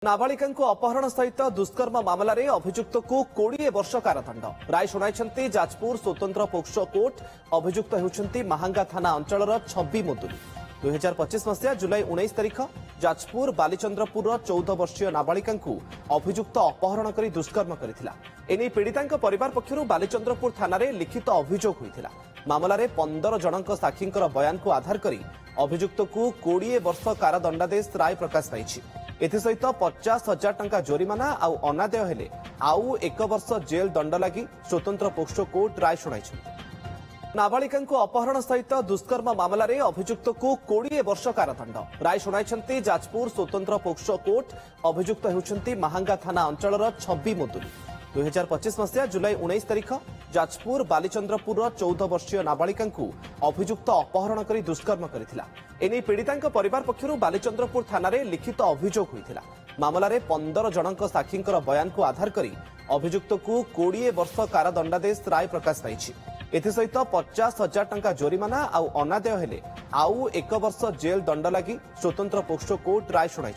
नाबालिकाଙ୍କୁ अपहरण सहित दुष्कर्म मामलें अभियुक्त को 20 वर्ष कारादंड राय शुणाई जाजपुर स्वतंत्र पोक्सो कोर्ट। अभियुक्त होती महांगा थाना अंचल छवि मुदुली। 2025 मसीहा जुलाई 19 तारिख जाजपुर बालीचंद्रपुर 14 वर्षीय नाबालिका अभियुक्त अपहरण कर दुष्कर्म करथिला। एने पीड़िता परिवार पक्षर बालीचंद्रपुर थाना लिखित अभियोग होता। मामलें 15 जनक साक्षी बयान को आधार कर अभियुक्त को 20 वर्ष कारादंडादेश राय प्रकाश पाई। एसहित 50,000 टंका जोरिमाना आउ अनादेय हेले आउ 1 वर्ष जेल दंड लगी स्वतंत्र पोक्सो कोर्ट राय शुणाई। नाबालिका अपहरण सहित दुष्कर्म मामलें अभियुक्त को 20 वर्ष कारादंड राय शुणाई जाजपुर स्वतंत्र पोक्सो कोर्ट। अभियुक्त होती महांगा थाना अंचल छवि मुदुली। 2025 मसीहा जुलाई 19 तारिख जाजपुर बालीचंद्रपुर 14 वर्षीय नाबालिका अभियुक्त अपहरण कर दुष्कर्म करथिला। एने पीड़िता परिवार पक्षर बालीचंद्रपुर थाना लिखित अभियोग होता। मामलें 15 जनक साक्षी बयान को आधार कर अभियुक्त को 20 वर्ष कारादंडादेश राय प्रकाश पाई। एसहित 50,000 टंका जोरिमाना आउ अनादेय हेले आउ 1 वर्ष जेल दंड लगी स्वतंत्र पोक्सो कोर्ट राय शुणाई।